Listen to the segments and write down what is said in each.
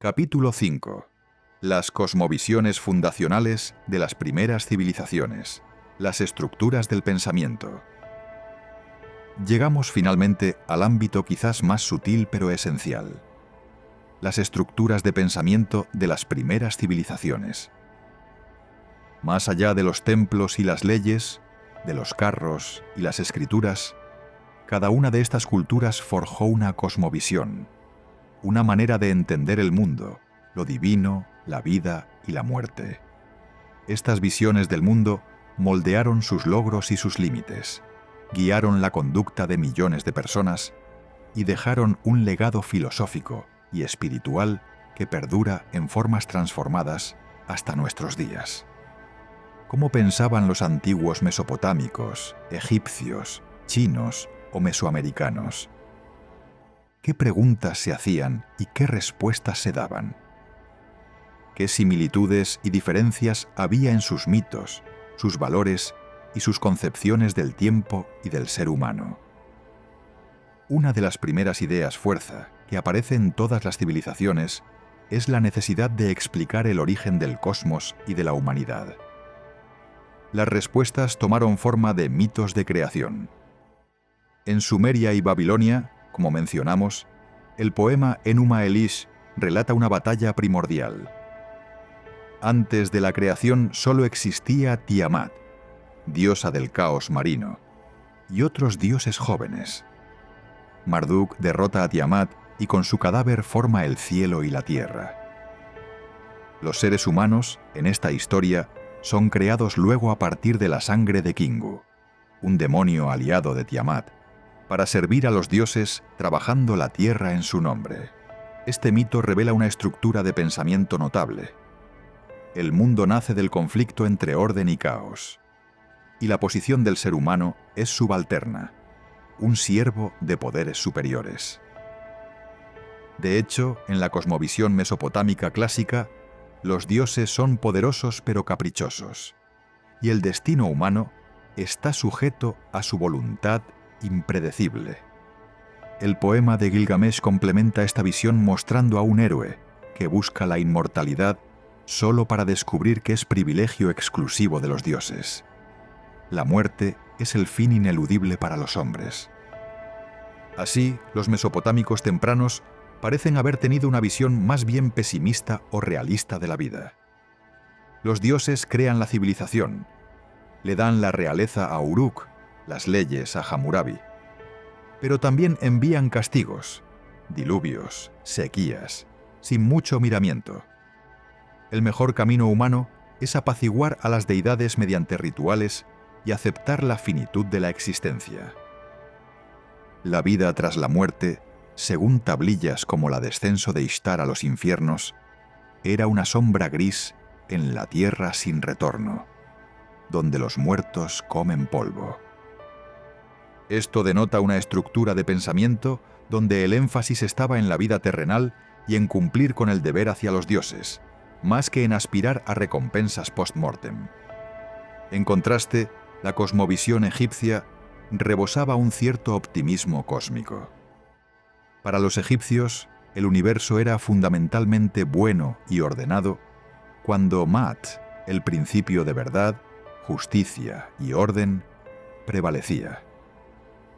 Capítulo 5. Las cosmovisiones fundacionales de las primeras civilizaciones. Las estructuras del pensamiento. Llegamos finalmente al ámbito quizás más sutil pero esencial. Las estructuras de pensamiento de las primeras civilizaciones. Más allá de los templos y las leyes, de los carros y las escrituras, cada una de estas culturas forjó una cosmovisión, una manera de entender el mundo, lo divino, la vida y la muerte. Estas visiones del mundo moldearon sus logros y sus límites, guiaron la conducta de millones de personas y dejaron un legado filosófico y espiritual que perdura en formas transformadas hasta nuestros días. ¿Cómo pensaban los antiguos mesopotámicos, egipcios, chinos o mesoamericanos? ¿Qué preguntas se hacían y qué respuestas se daban? ¿Qué similitudes y diferencias había en sus mitos, sus valores y sus concepciones del tiempo y del ser humano? Una de las primeras ideas fuerza que aparece en todas las civilizaciones es la necesidad de explicar el origen del cosmos y de la humanidad. Las respuestas tomaron forma de mitos de creación. En Sumeria y Babilonia, como mencionamos, el poema Enuma Elish relata una batalla primordial. Antes de la creación solo existía Tiamat, diosa del caos marino, y otros dioses jóvenes. Marduk derrota a Tiamat y con su cadáver forma el cielo y la tierra. Los seres humanos, en esta historia, son creados luego a partir de la sangre de Kingu, un demonio aliado de Tiamat, para servir a los dioses trabajando la tierra en su nombre. Este mito revela una estructura de pensamiento notable. El mundo nace del conflicto entre orden y caos, y la posición del ser humano es subalterna, un siervo de poderes superiores. De hecho, en la cosmovisión mesopotámica clásica, los dioses son poderosos pero caprichosos, y el destino humano está sujeto a su voluntad impredecible. El poema de Gilgamesh complementa esta visión mostrando a un héroe que busca la inmortalidad solo para descubrir que es privilegio exclusivo de los dioses. La muerte es el fin ineludible para los hombres. Así, los mesopotámicos tempranos parecen haber tenido una visión más bien pesimista o realista de la vida. Los dioses crean la civilización, le dan la realeza a Uruk, las leyes a Hammurabi, pero también envían castigos, diluvios, sequías, sin mucho miramiento. El mejor camino humano es apaciguar a las deidades mediante rituales y aceptar la finitud de la existencia. La vida tras la muerte, según tablillas como la descenso de Ishtar a los infiernos, era una sombra gris en la tierra sin retorno, donde los muertos comen polvo. Esto denota una estructura de pensamiento donde el énfasis estaba en la vida terrenal y en cumplir con el deber hacia los dioses, más que en aspirar a recompensas post-mortem. En contraste, la cosmovisión egipcia rebosaba un cierto optimismo cósmico. Para los egipcios, el universo era fundamentalmente bueno y ordenado cuando Maat, el principio de verdad, justicia y orden, prevalecía.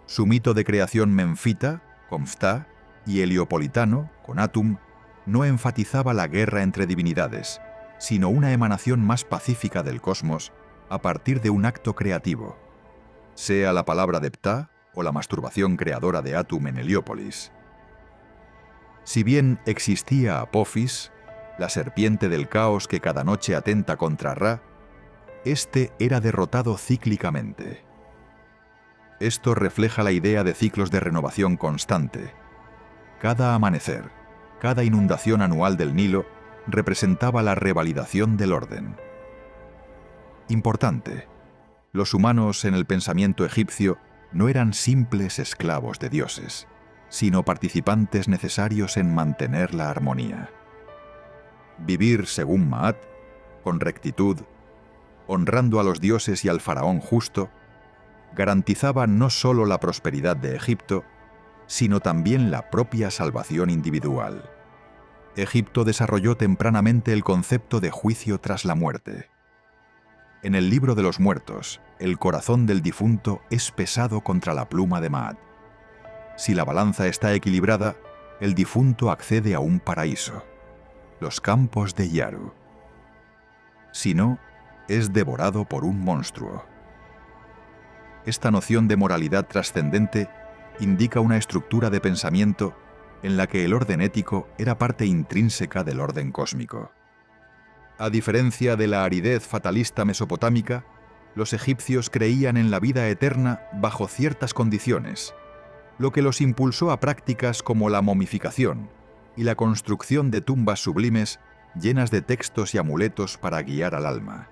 Su mito de creación menfita, con Phthah, y heliopolitano, con Atum, no enfatizaba la guerra entre divinidades, sino una emanación más pacífica del cosmos a partir de un acto creativo, sea la palabra de Ptah o la masturbación creadora de Atum en Heliópolis. Si bien existía Apophis, la serpiente del caos que cada noche atenta contra Ra, este era derrotado cíclicamente. Esto refleja la idea de ciclos de renovación constante. Cada amanecer, cada inundación anual del Nilo representaba la revalidación del orden. Importante, los humanos en el pensamiento egipcio no eran simples esclavos de dioses, sino participantes necesarios en mantener la armonía. Vivir según Maat, con rectitud, honrando a los dioses y al faraón justo, garantizaba no solo la prosperidad de Egipto, sino también la propia salvación individual. Egipto desarrolló tempranamente el concepto de juicio tras la muerte. En el libro de los muertos, el corazón del difunto es pesado contra la pluma de Maat. Si la balanza está equilibrada, el difunto accede a un paraíso, los campos de Yaru. Si no, es devorado por un monstruo. Esta noción de moralidad trascendente indica una estructura de pensamiento en la que el orden ético era parte intrínseca del orden cósmico. A diferencia de la aridez fatalista mesopotámica, los egipcios creían en la vida eterna bajo ciertas condiciones, lo que los impulsó a prácticas como la momificación y la construcción de tumbas sublimes llenas de textos y amuletos para guiar al alma.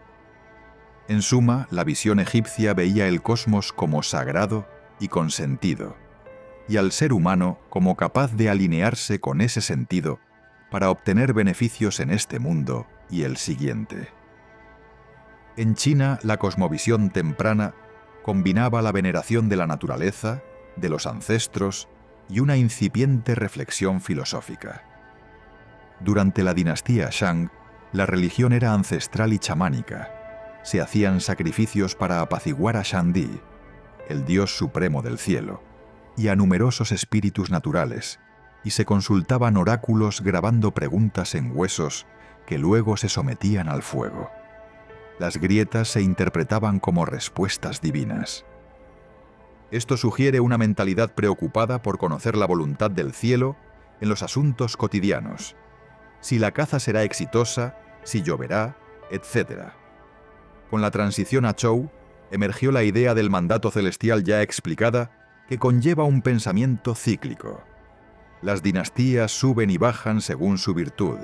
En suma, la visión egipcia veía el cosmos como sagrado y con sentido, y al ser humano como capaz de alinearse con ese sentido para obtener beneficios en este mundo y el siguiente. En China, la cosmovisión temprana combinaba la veneración de la naturaleza, de los ancestros y una incipiente reflexión filosófica. Durante la dinastía Shang, la religión era ancestral y chamánica. Se hacían sacrificios para apaciguar a Shangdi, el dios supremo del cielo, y a numerosos espíritus naturales, y se consultaban oráculos grabando preguntas en huesos que luego se sometían al fuego. Las grietas se interpretaban como respuestas divinas. Esto sugiere una mentalidad preocupada por conocer la voluntad del cielo en los asuntos cotidianos, si la caza será exitosa, si lloverá, etc. Con la transición a Zhou, emergió la idea del mandato celestial ya explicada, que conlleva un pensamiento cíclico. Las dinastías suben y bajan según su virtud.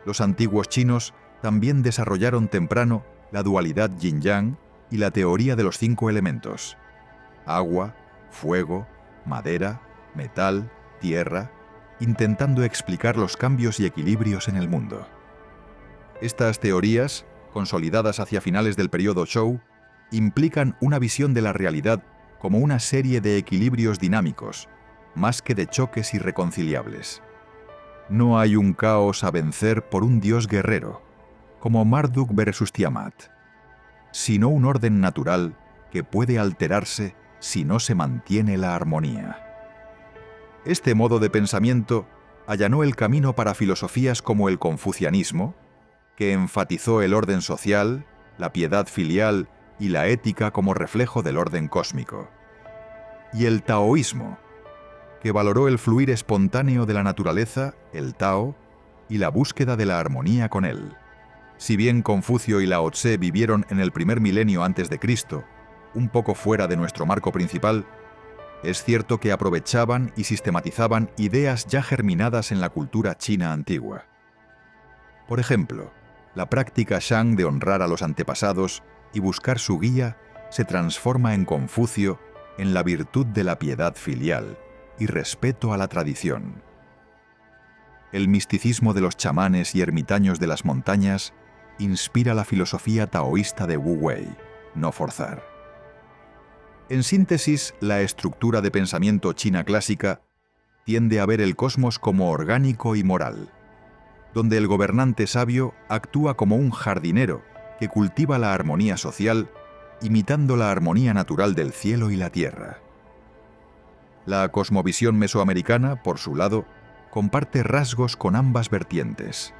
Los antiguos chinos también desarrollaron temprano la dualidad yin-yang y la teoría de los 5 elementos: agua, fuego, madera, metal, tierra, intentando explicar los cambios y equilibrios en el mundo. Estas teorías, consolidadas hacia finales del periodo Zhou, implican una visión de la realidad como una serie de equilibrios dinámicos, más que de choques irreconciliables. No hay un caos a vencer por un dios guerrero, como Marduk versus Tiamat, sino un orden natural que puede alterarse si no se mantiene la armonía. Este modo de pensamiento allanó el camino para filosofías como el confucianismo, que enfatizó el orden social, la piedad filial y la ética como reflejo del orden cósmico, y el taoísmo, que valoró el fluir espontáneo de la naturaleza, el Tao, y la búsqueda de la armonía con él. Si bien Confucio y Lao Tse vivieron en el primer milenio antes de Cristo, un poco fuera de nuestro marco principal, es cierto que aprovechaban y sistematizaban ideas ya germinadas en la cultura china antigua. Por ejemplo, la práctica Shang de honrar a los antepasados y buscar su guía se transforma en Confucio en la virtud de la piedad filial y respeto a la tradición. El misticismo de los chamanes y ermitaños de las montañas inspira la filosofía taoísta de Wu Wei, no forzar. En síntesis, la estructura de pensamiento china clásica tiende a ver el cosmos como orgánico y moral, donde el gobernante sabio actúa como un jardinero que cultiva la armonía social, imitando la armonía natural del cielo y la tierra. La cosmovisión mesoamericana, por su lado, comparte rasgos con ambas vertientes.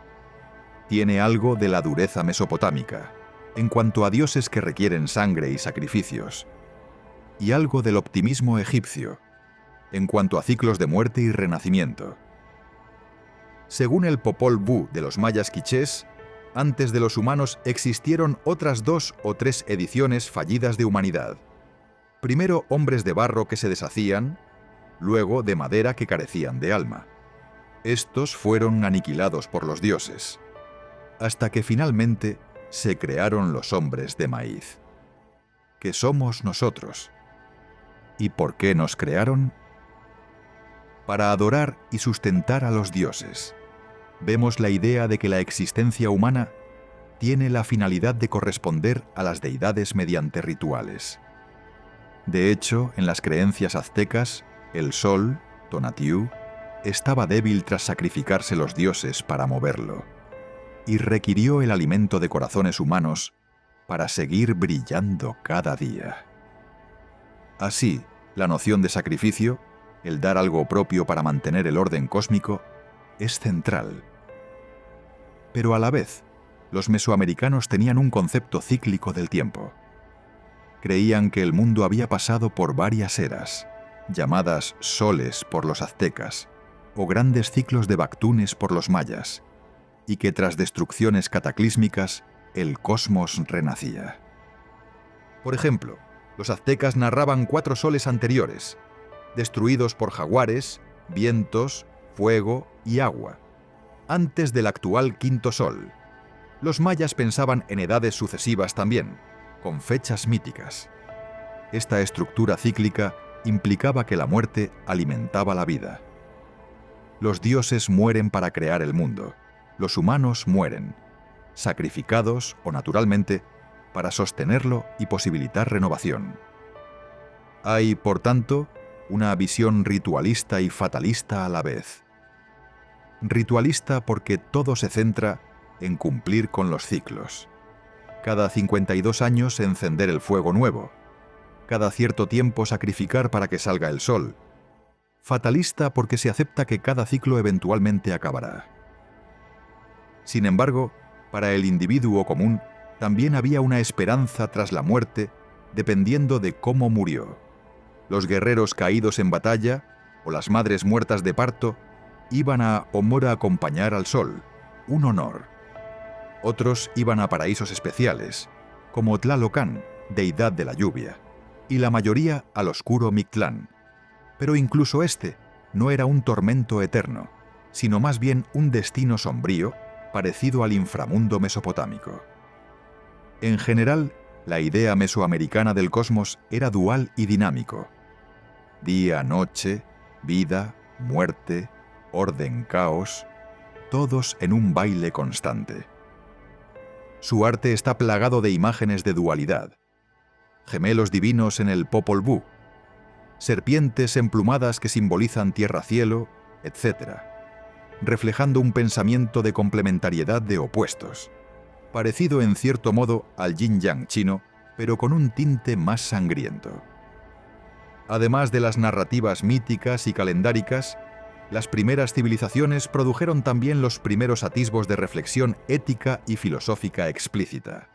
Tiene algo de la dureza mesopotámica, en cuanto a dioses que requieren sangre y sacrificios, y algo del optimismo egipcio, en cuanto a ciclos de muerte y renacimiento. Según el Popol Vuh de los mayas quichés, antes de los humanos existieron otras 2 o 3 ediciones fallidas de humanidad. Primero hombres de barro que se deshacían, luego de madera que carecían de alma. Estos fueron aniquilados por los dioses, hasta que finalmente se crearon los hombres de maíz, que somos nosotros. ¿Y por qué nos crearon? Para adorar y sustentar a los dioses. Vemos la idea de que la existencia humana tiene la finalidad de corresponder a las deidades mediante rituales. De hecho, en las creencias aztecas, el sol, Tonatiuh, estaba débil tras sacrificarse los dioses para moverlo, y requirió el alimento de corazones humanos para seguir brillando cada día. Así, la noción de sacrificio, el dar algo propio para mantener el orden cósmico, es central. Pero a la vez, los mesoamericanos tenían un concepto cíclico del tiempo. Creían que el mundo había pasado por varias eras, llamadas soles por los aztecas, o grandes ciclos de Bactunes por los mayas, y que tras destrucciones cataclísmicas, el cosmos renacía. Por ejemplo, los aztecas narraban 4 soles anteriores, destruidos por jaguares, vientos, fuego y agua, antes del actual quinto sol. Los mayas pensaban en edades sucesivas también, con fechas míticas. Esta estructura cíclica implicaba que la muerte alimentaba la vida. Los dioses mueren para crear el mundo. Los humanos mueren, sacrificados o naturalmente, para sostenerlo y posibilitar renovación. Hay, por tanto, una visión ritualista y fatalista a la vez. Ritualista porque todo se centra en cumplir con los ciclos. Cada 52 años encender el fuego nuevo. Cada cierto tiempo sacrificar para que salga el sol. Fatalista porque se acepta que cada ciclo eventualmente acabará. Sin embargo, para el individuo común, también había una esperanza tras la muerte dependiendo de cómo murió. Los guerreros caídos en batalla o las madres muertas de parto iban a Omora a acompañar al sol, un honor. Otros iban a paraísos especiales, como Tlalocan, deidad de la lluvia, y la mayoría al oscuro Mictlán. Pero incluso este no era un tormento eterno, sino más bien un destino sombrío parecido al inframundo mesopotámico. En general, la idea mesoamericana del cosmos era dual y dinámico. Día, noche, vida, muerte, orden, caos, todos en un baile constante. Su arte está plagado de imágenes de dualidad. Gemelos divinos en el Popol Vuh, serpientes emplumadas que simbolizan tierra-cielo, etc., reflejando un pensamiento de complementariedad de opuestos, parecido en cierto modo al yin-yang chino, pero con un tinte más sangriento. Además de las narrativas míticas y calendáricas, las primeras civilizaciones produjeron también los primeros atisbos de reflexión ética y filosófica explícita.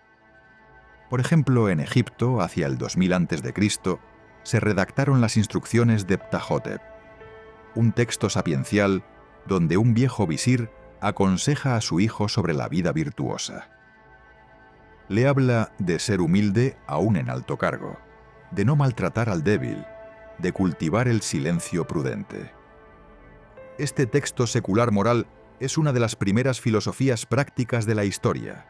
Por ejemplo, en Egipto, hacia el 2000 a.C., se redactaron las instrucciones de Ptahhotep, un texto sapiencial donde un viejo visir aconseja a su hijo sobre la vida virtuosa. Le habla de ser humilde aún en alto cargo, de no maltratar al débil, de cultivar el silencio prudente. Este texto secular moral es una de las primeras filosofías prácticas de la historia.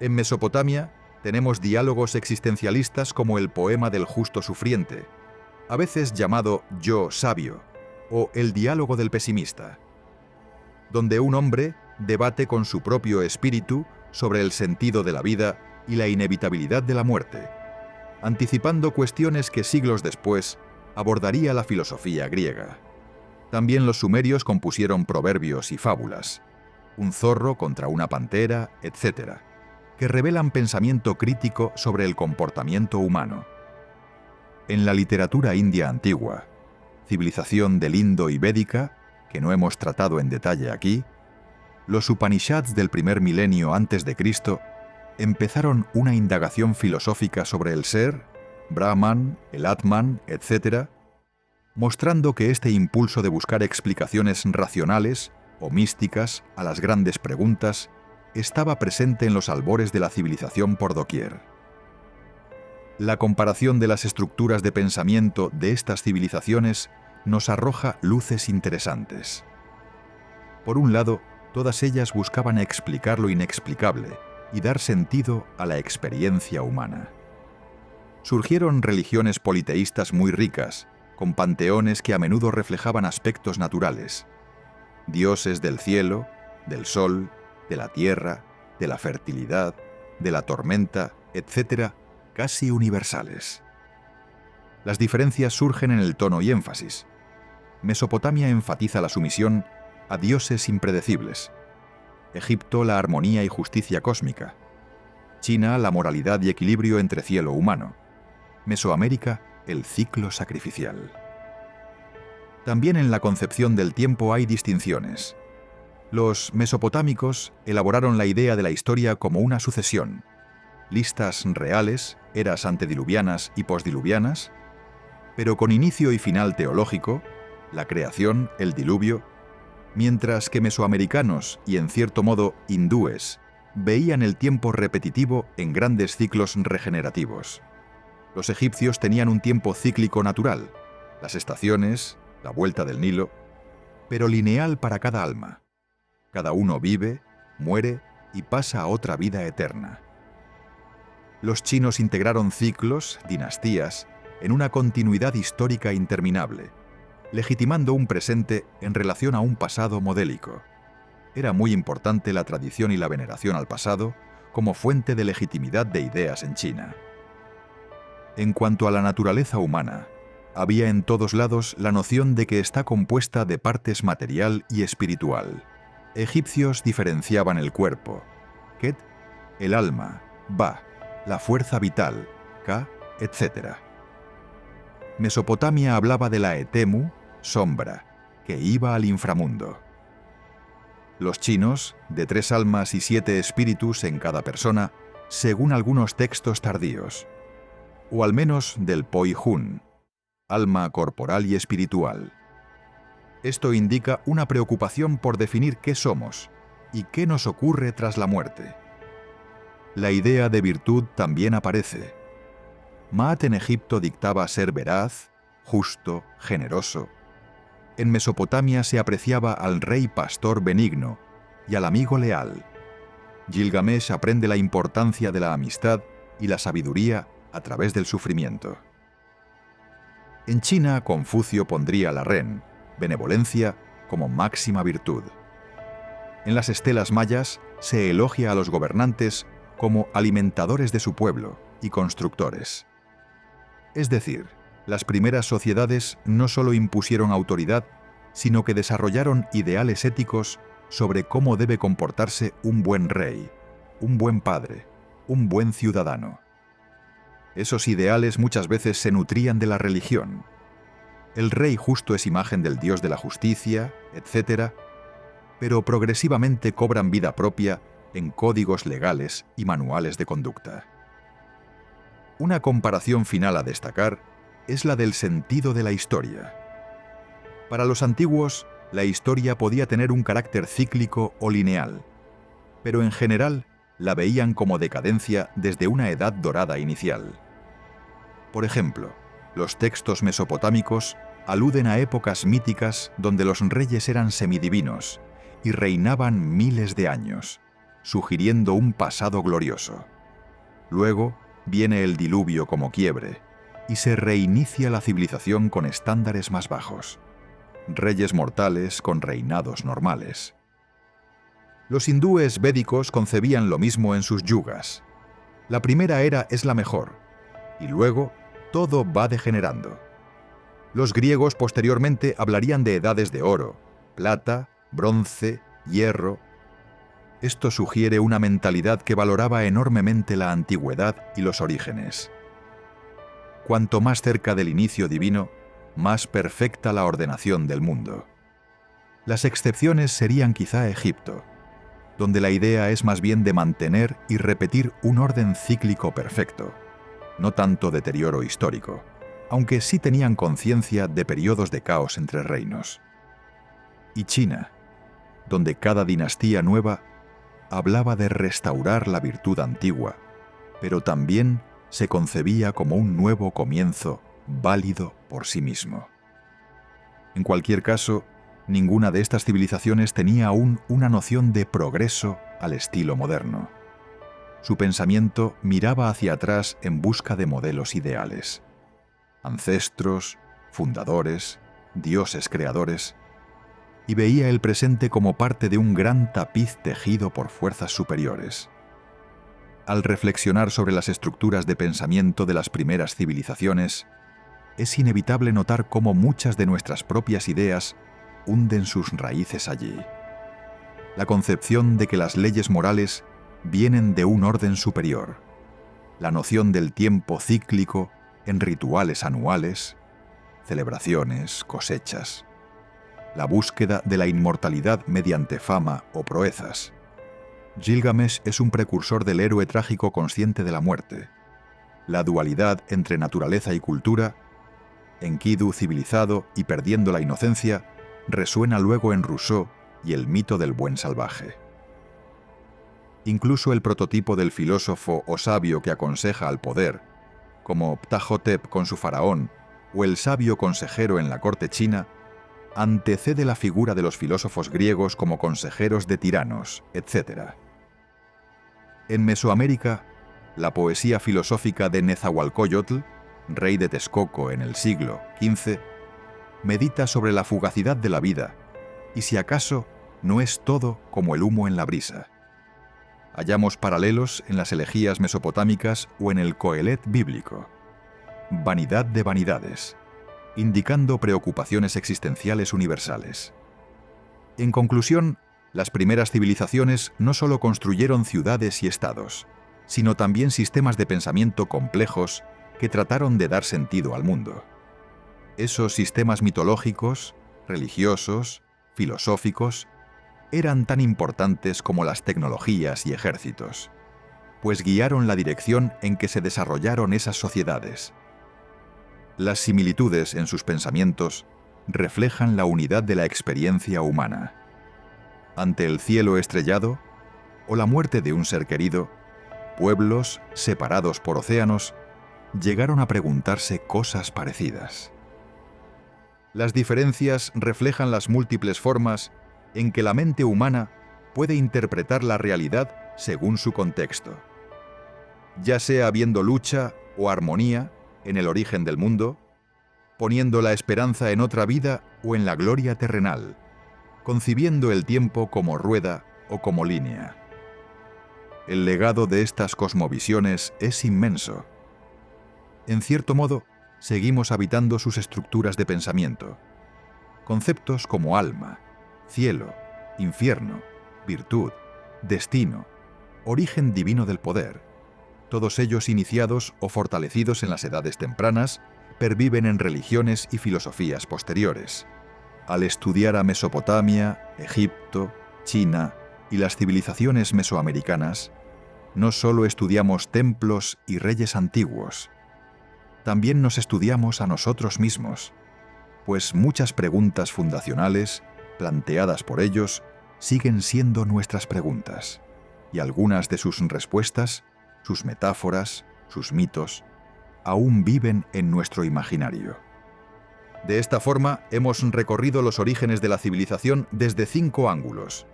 En Mesopotamia tenemos diálogos existencialistas como el poema del justo sufriente, a veces llamado Yo sabio, o el diálogo del pesimista, donde un hombre debate con su propio espíritu sobre el sentido de la vida y la inevitabilidad de la muerte, anticipando cuestiones que siglos después abordaría la filosofía griega. También los sumerios compusieron proverbios y fábulas, un zorro contra una pantera, etc., que revelan pensamiento crítico sobre el comportamiento humano. En la literatura india antigua, civilización del Indo y Védica, que no hemos tratado en detalle aquí, los Upanishads del primer milenio antes de Cristo empezaron una indagación filosófica sobre el ser, Brahman, el Atman, etc., mostrando que este impulso de buscar explicaciones racionales o místicas a las grandes preguntas estaba presente en los albores de la civilización por doquier. La comparación de las estructuras de pensamiento de estas civilizaciones nos arroja luces interesantes. Por un lado, todas ellas buscaban explicar lo inexplicable y dar sentido a la experiencia humana. Surgieron religiones politeístas muy ricas, con panteones que a menudo reflejaban aspectos naturales, dioses del cielo, del sol, de la tierra, de la fertilidad, de la tormenta, etc., casi universales. Las diferencias surgen en el tono y énfasis. Mesopotamia enfatiza la sumisión a dioses impredecibles. Egipto, la armonía y justicia cósmica. China, la moralidad y equilibrio entre cielo humano. Mesoamérica, el ciclo sacrificial. También en la concepción del tiempo hay distinciones. Los mesopotámicos elaboraron la idea de la historia como una sucesión. Listas reales, eras antediluvianas y postdiluvianas, pero con inicio y final teológico, la creación, el diluvio, mientras que mesoamericanos y en cierto modo hindúes veían el tiempo repetitivo en grandes ciclos regenerativos. Los egipcios tenían un tiempo cíclico natural, las estaciones, la vuelta del Nilo, pero lineal para cada alma. Cada uno vive, muere y pasa a otra vida eterna. Los chinos integraron ciclos, dinastías, en una continuidad histórica interminable, legitimando un presente en relación a un pasado modélico. Era muy importante la tradición y la veneración al pasado como fuente de legitimidad de ideas en China. En cuanto a la naturaleza humana, había en todos lados la noción de que está compuesta de partes material y espiritual. Egipcios diferenciaban el cuerpo, Ket, el alma, Ba, la fuerza vital, Ka, etc. Mesopotamia hablaba de la Etemu, sombra, que iba al inframundo. Los chinos, de 3 almas y 7 espíritus en cada persona, según algunos textos tardíos, o al menos del Poi-Hun, alma corporal y espiritual. Esto indica una preocupación por definir qué somos y qué nos ocurre tras la muerte. La idea de virtud también aparece. Maat en Egipto dictaba ser veraz, justo, generoso. En Mesopotamia se apreciaba al rey pastor benigno y al amigo leal. Gilgamesh aprende la importancia de la amistad y la sabiduría a través del sufrimiento. En China, Confucio pondría la ren, benevolencia, como máxima virtud. En las estelas mayas se elogia a los gobernantes como alimentadores de su pueblo y constructores. Es decir, las primeras sociedades no solo impusieron autoridad, sino que desarrollaron ideales éticos sobre cómo debe comportarse un buen rey, un buen padre, un buen ciudadano. Esos ideales muchas veces se nutrían de la religión. El rey justo es imagen del dios de la justicia, etc., pero progresivamente cobran vida propia en códigos legales y manuales de conducta. Una comparación final a destacar es la del sentido de la historia. Para los antiguos, la historia podía tener un carácter cíclico o lineal, pero en general la veían como decadencia desde una edad dorada inicial. Por ejemplo, los textos mesopotámicos aluden a épocas míticas donde los reyes eran semidivinos y reinaban miles de años, sugiriendo un pasado glorioso. Luego viene el diluvio como quiebre, y se reinicia la civilización con estándares más bajos. Reyes mortales con reinados normales. Los hindúes védicos concebían lo mismo en sus yugas. La primera era es la mejor, y luego todo va degenerando. Los griegos posteriormente hablarían de edades de oro, plata, bronce, hierro. Esto sugiere una mentalidad que valoraba enormemente la antigüedad y los orígenes. Cuanto más cerca del inicio divino, más perfecta la ordenación del mundo. Las excepciones serían quizá Egipto, donde la idea es más bien de mantener y repetir un orden cíclico perfecto, no tanto deterioro histórico, aunque sí tenían conciencia de periodos de caos entre reinos. Y China, donde cada dinastía nueva hablaba de restaurar la virtud antigua, pero también se concebía como un nuevo comienzo válido por sí mismo. En cualquier caso, ninguna de estas civilizaciones tenía aún una noción de progreso al estilo moderno. Su pensamiento miraba hacia atrás en busca de modelos ideales. Ancestros, fundadores, dioses creadores, y veía el presente como parte de un gran tapiz tejido por fuerzas superiores. Al reflexionar sobre las estructuras de pensamiento de las primeras civilizaciones, es inevitable notar cómo muchas de nuestras propias ideas hunden sus raíces allí. La concepción de que las leyes morales vienen de un orden superior, la noción del tiempo cíclico en rituales anuales, celebraciones, cosechas, la búsqueda de la inmortalidad mediante fama o proezas. Gilgamesh es un precursor del héroe trágico consciente de la muerte. La dualidad entre naturaleza y cultura, Enkidu civilizado y perdiendo la inocencia, resuena luego en Rousseau y el mito del buen salvaje. Incluso el prototipo del filósofo o sabio que aconseja al poder, como Ptahhotep con su faraón o el sabio consejero en la corte china, antecede la figura de los filósofos griegos como consejeros de tiranos, etc. En Mesoamérica, la poesía filosófica de Nezahualcóyotl, rey de Texcoco en el siglo XV, medita sobre la fugacidad de la vida y si acaso no es todo como el humo en la brisa. Hallamos paralelos en las elegías mesopotámicas o en el Coelet bíblico. Vanidad de vanidades, indicando preocupaciones existenciales universales. En conclusión, las primeras civilizaciones no solo construyeron ciudades y estados, sino también sistemas de pensamiento complejos que trataron de dar sentido al mundo. Esos sistemas mitológicos, religiosos, filosóficos, eran tan importantes como las tecnologías y ejércitos, pues guiaron la dirección en que se desarrollaron esas sociedades. Las similitudes en sus pensamientos reflejan la unidad de la experiencia humana. Ante el cielo estrellado o la muerte de un ser querido, pueblos, separados por océanos, llegaron a preguntarse cosas parecidas. Las diferencias reflejan las múltiples formas en que la mente humana puede interpretar la realidad según su contexto. Ya sea viendo lucha o armonía en el origen del mundo, poniendo la esperanza en otra vida o en la gloria terrenal, concibiendo el tiempo como rueda o como línea. El legado de estas cosmovisiones es inmenso. En cierto modo, seguimos habitando sus estructuras de pensamiento. Conceptos como alma, cielo, infierno, virtud, destino, origen divino del poder, todos ellos iniciados o fortalecidos en las edades tempranas, perviven en religiones y filosofías posteriores. Al estudiar a Mesopotamia, Egipto, China y las civilizaciones mesoamericanas, no solo estudiamos templos y reyes antiguos, también nos estudiamos a nosotros mismos, pues muchas preguntas fundacionales, planteadas por ellos, siguen siendo nuestras preguntas, y algunas de sus respuestas, sus metáforas, sus mitos, aún viven en nuestro imaginario. De esta forma, hemos recorrido los orígenes de la civilización desde 5 ángulos: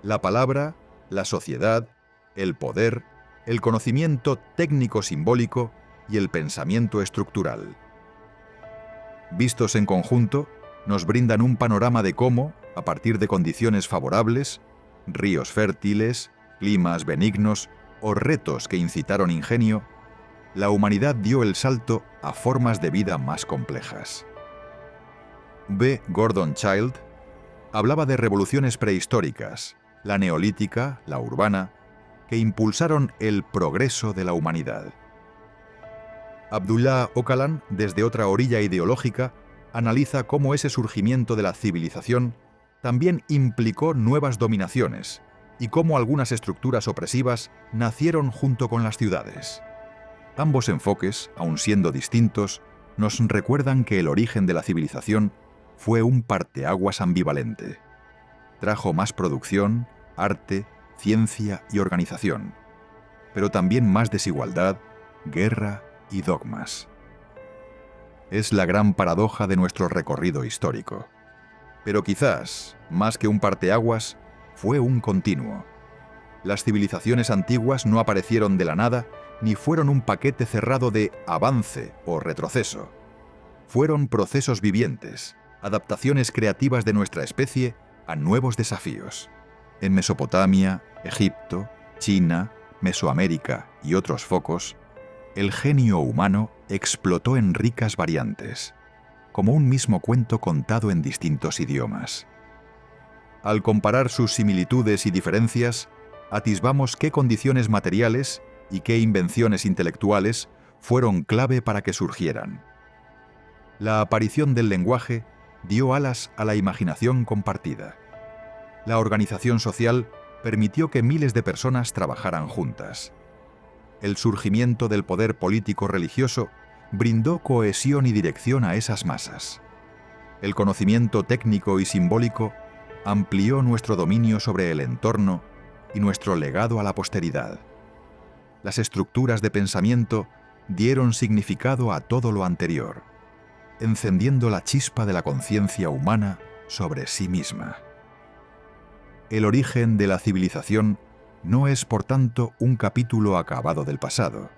la palabra, la sociedad, el poder, el conocimiento técnico-simbólico y el pensamiento estructural. Vistos en conjunto, nos brindan un panorama de cómo, a partir de condiciones favorables, ríos fértiles, climas benignos o retos que incitaron ingenio, la humanidad dio el salto a formas de vida más complejas. B. Gordon Childe hablaba de revoluciones prehistóricas, la neolítica, la urbana, que impulsaron el progreso de la humanidad. Abdullah Öcalan, desde otra orilla ideológica, analiza cómo ese surgimiento de la civilización también implicó nuevas dominaciones y cómo algunas estructuras opresivas nacieron junto con las ciudades. Ambos enfoques, aun siendo distintos, nos recuerdan que el origen de la civilización fue un parteaguas ambivalente. Trajo más producción, arte, ciencia y organización, pero también más desigualdad, guerra y dogmas. Es la gran paradoja de nuestro recorrido histórico. Pero quizás, más que un parteaguas, fue un continuo. Las civilizaciones antiguas no aparecieron de la nada ni fueron un paquete cerrado de avance o retroceso. Fueron procesos vivientes, adaptaciones creativas de nuestra especie a nuevos desafíos. En Mesopotamia, Egipto, China, Mesoamérica y otros focos, el genio humano explotó en ricas variantes, como un mismo cuento contado en distintos idiomas. Al comparar sus similitudes y diferencias, atisbamos qué condiciones materiales y qué invenciones intelectuales fueron clave para que surgieran. La aparición del lenguaje dio alas a la imaginación compartida. La organización social permitió que miles de personas trabajaran juntas. El surgimiento del poder político-religioso brindó cohesión y dirección a esas masas. El conocimiento técnico y simbólico amplió nuestro dominio sobre el entorno y nuestro legado a la posteridad. Las estructuras de pensamiento dieron significado a todo lo anterior, encendiendo la chispa de la conciencia humana sobre sí misma. El origen de la civilización no es, por tanto, un capítulo acabado del pasado,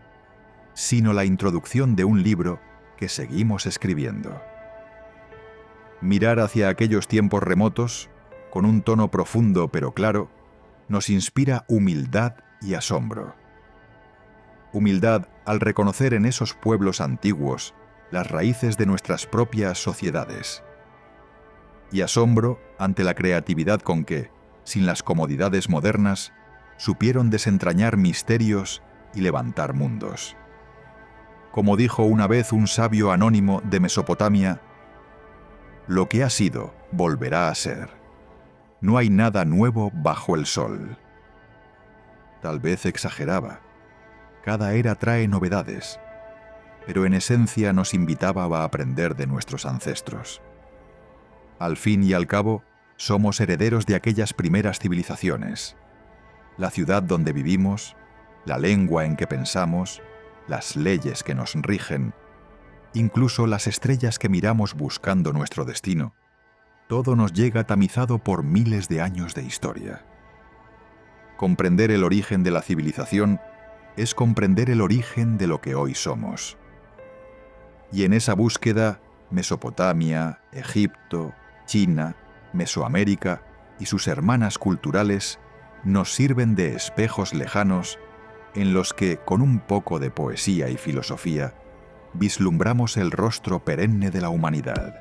sino la introducción de un libro que seguimos escribiendo. Mirar hacia aquellos tiempos remotos, con un tono profundo pero claro, nos inspira humildad y asombro. Humildad al reconocer en esos pueblos antiguos las raíces de nuestras propias sociedades. Y asombro ante la creatividad con que, sin las comodidades modernas, supieron desentrañar misterios y levantar mundos. Como dijo una vez un sabio anónimo de Mesopotamia, lo que ha sido, volverá a ser. No hay nada nuevo bajo el sol. Tal vez exageraba. Cada era trae novedades, pero en esencia nos invitaba a aprender de nuestros ancestros. Al fin y al cabo, somos herederos de aquellas primeras civilizaciones. La ciudad donde vivimos, la lengua en que pensamos, las leyes que nos rigen, incluso las estrellas que miramos buscando nuestro destino, todo nos llega tamizado por miles de años de historia. Comprender el origen de la civilización es comprender el origen de lo que hoy somos. Y en esa búsqueda, Mesopotamia, Egipto, China, Mesoamérica y sus hermanas culturales nos sirven de espejos lejanos en los que, con un poco de poesía y filosofía, vislumbramos el rostro perenne de la humanidad.